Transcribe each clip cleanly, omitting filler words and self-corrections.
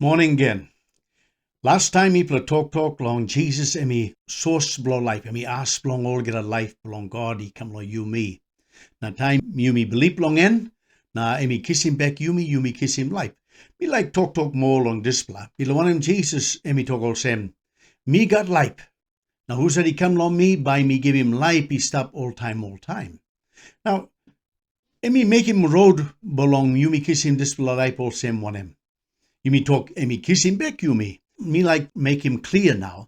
Morning again. Last time me pla talk long Jesus emi source blo life emi ask long all get a life belong God he come lo you me. Na time you me believe long en na emi kiss him back you me kiss him life. Me like talk more long this bla. Me lo one him Jesus emi talk all same. Me got life. Now who said he come long me by me give him life he stop all time. Now emi make him road belong you me kiss him this bla life all same one him. You me talk emi kiss him back you me. Me like make him clear now.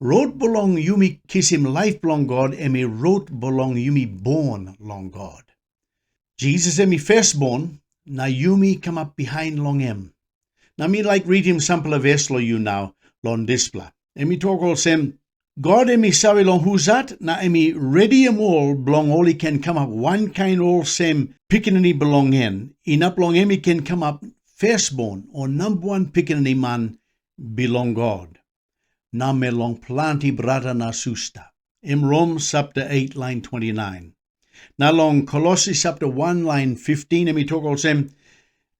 Road belong you me kiss him life belong God, and me road belong you me born long God. Jesus and me firstborn, now you me come up behind long him. Now me like read him sample of verse lo you now, long display. And me talk all same, God and me sorry long who's that? Now and me ready him all, belong all he can come up one kind all same Pikinini belong in up long him he can come up firstborn or number one Pikinini man belong God. Na me long planti brata na susta. In Rome chapter 8 line 29. Na long Colossi chapter 1 line 15 and me talk all same.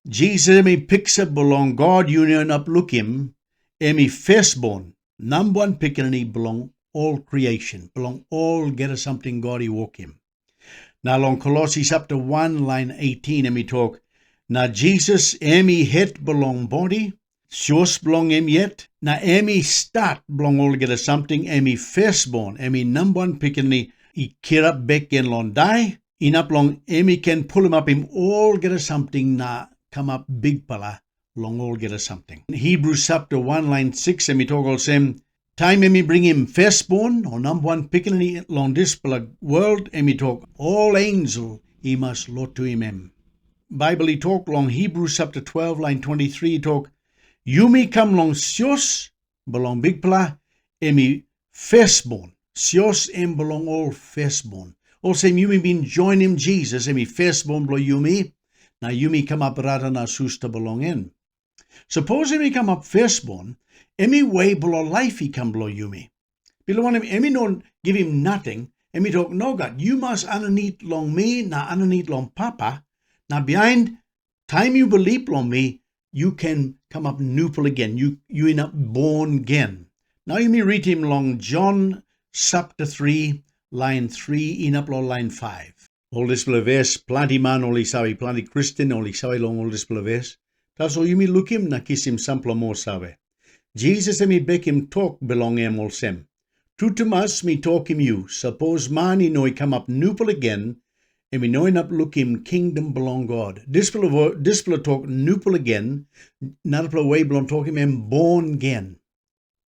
Jesus me picks up belong God union up look him. Me firstborn. Number one Pikinini belong all creation. Belong all get a something God he walk him. Na long Colossi chapter 1 line 18 and me talk. Na Jesus me head belong body. Sjos belong him yet. Na emi start belong all get something. Emi firstborn. Emi number one Pikinini. He care up back in long die. In up long emi can pull him up him all get something. Na come up big pala. Long all get something. Hebrews chapter 1 line 6. Emi talk all same. Time emi bring him firstborn or number one Pikinini long this pala world. Emi talk all angel. He must lot to him. Bible he talk long Hebrews chapter 12 line 23. He talk. You me come long sios, belong big pla, emi firstborn. Sios em belong all firstborn. All same you me been join him Jesus, emi firstborn below you me. Now you me come up rata na susta belong in. Suppose emi come up firstborn, emi way below life he come below you me. Below him, emi no give him nothing, emi talk no God, you must underneath long me, na underneath long papa, now behind time you believe long me, you can come up newpal again. You end up born again. Now you may read him long John chapter 3, line 3, in up line 5. All this verse, plenty man, only sabe, plenty Christian, only sabe long all this verse. That's all you may look him, na kiss him sample more sabe. Jesus and me beg him talk belong him all sem. Tutumas me talk him you. Suppose man he know he come up newpal again, and we know enough look him kingdom belong God. This will talk newpal again, not a way belong talk him born again.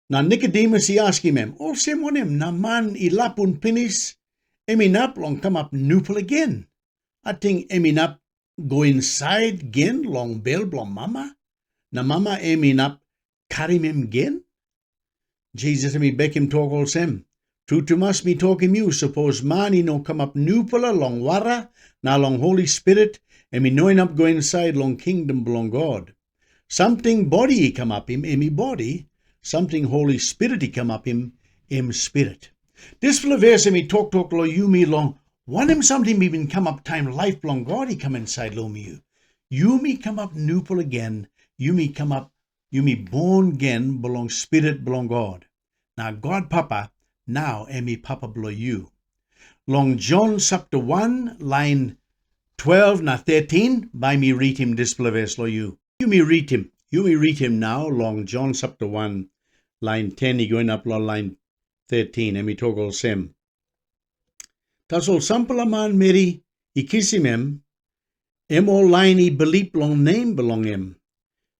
Now Nicodemus he ask him, all same one him, na man ilapun pinis, emi nap long come up newpal again. I think emi nap go inside again long bell belong mama. Na mama emi nap carry him again. Jesus emi beg him talk all same. True to must me talk him you, suppose man he no come up newpala long wara, na long Holy Spirit, and me knowing up go inside long kingdom belong God. Something body he come up him, emi body, something Holy Spirit he come up him spirit. This verse emi talk lo you me long, one him something me been come up time life belong God he come inside lo me you. You me come up newpal again, you me come up, you me born again belong Spirit belong God. Now God Papa, now emi papa below you. Long John chapter 1, line 12 na 13, by me read him this verse lo you. You me read him now, long John chapter 1, line 10, he going up lo line 13, emi talk all same. Tas all sample a man Mary, he kiss him all line he believe long name belong him.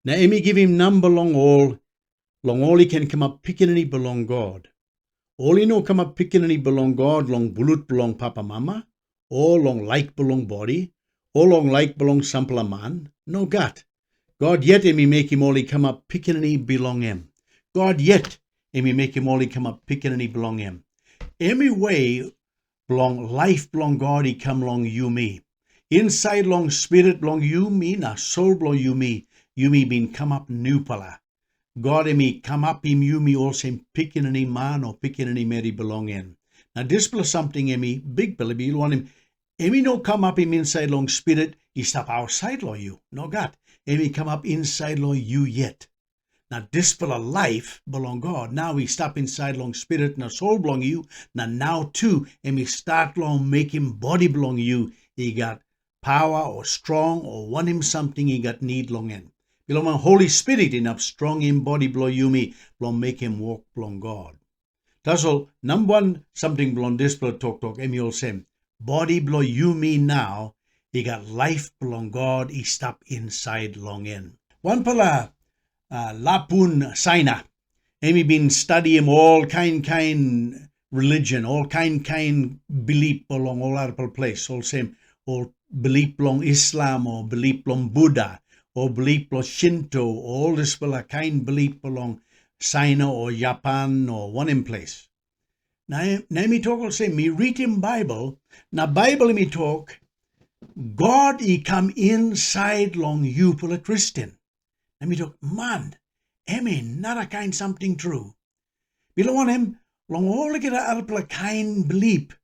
Na emi give him number long all he can come up Pikinini belong God. All he know come up Pikinini belong God, long bulut belong papa mama, all long like belong body, all long like belong sample a man, no God. God yet emi make him all he come up Pikinini belong him. God yet emi make him all he come up Pikinini belong him. Emi way belong life belong God he come long you me. Inside long spirit belong you me, na soul belong you me been come up new pala. God emi come up him you me all same Pikinini man or Pikinini Mary belong in. Now this plus something emi big pala be want him. Emi no come up him inside long spirit, he stop outside law you. No God. Emi come up inside law you yet. Now this bala life belong God. Now we stop inside long spirit and soul belong you. Now too, and we start long make him body belong you. He got power or strong or want him something he got need long in. Belong my Holy Spirit enough strong in body belong you me. Belong make him walk belong God. That's all. Number one something belong this belong talk. Emi all same. Body belong you me now. He got life belong God. He stop inside long in. One pala. Lapun Saina. Amy been studying all kind religion, all kind belief along all other place, all same, all belief along Islam or belief along Buddha or belief along Shinto, all this kind belief along China or Japan or one in place. Now me talk all same, me read him Bible, now Bible me talk, God he come inside long you for a Christian. Let me talk, man, not a kind something true. Below him, long all get a kind belief.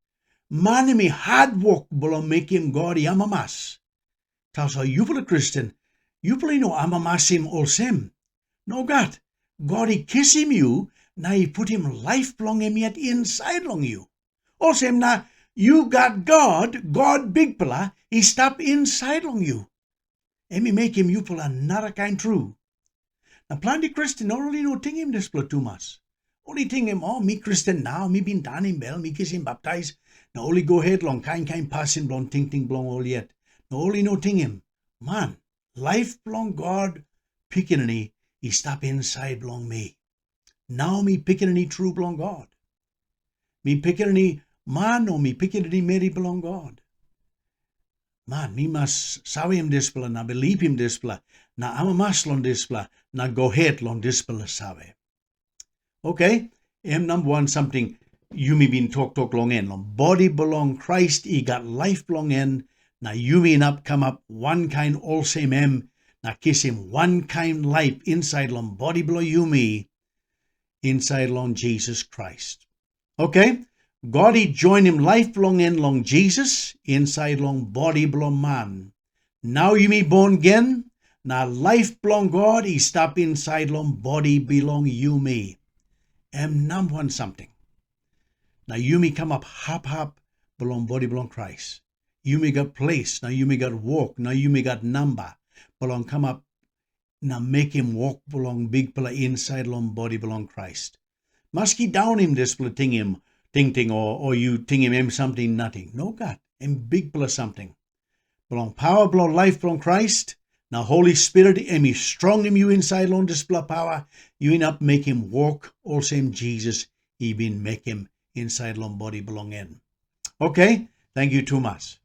Man, me hard work below make him God amamas. Tells how you for a Christian, you play no amamas him all same. No God he kiss him you, now he put him life long him yet inside long you. All same now, you got God big pala, he stop inside long you. And me make him you for another kind true. Now plenty Christian only no ting him this too much. Only ting him, oh me Christian now, me been done him bell, me kiss him baptized. Now only go ahead long kind passing blong ting blong all yet. Now only no ting him. Man, life blong God Pikinini, he stop inside blong me. Now me Pikinini true blong God. Me Pikinini man or me Pikinini Mary blong God. Man, me must sawi him displa, na believe him displa, na amamas lon displa, na go ahead lon displa sawi. Okay, number one something you me been talk long in. Long body belong Christ, he got life belong in. Na you mean up come up one kind all same him. Na kiss him one kind life inside long body belong you me, inside long Jesus Christ. Okay. God he join him life belong in long Jesus, inside long body belong man. Now you me born again, now life belong God, he stop inside long body belong you me. Number one something. Now you me come up hop belong body belong Christ. You me got place, now you me got walk, now you me got number. Belong come up, now make him walk belong big pala inside long body belong Christ. Maski down him this pala ting him. Ting or you ting him something nothing. No God, him big plus something. Belong power, belong life, belong Christ. Now Holy Spirit, him is strong in you inside long display power. You end up make him walk, all same Jesus, he been make him inside long body belong in. Okay, thank you too much.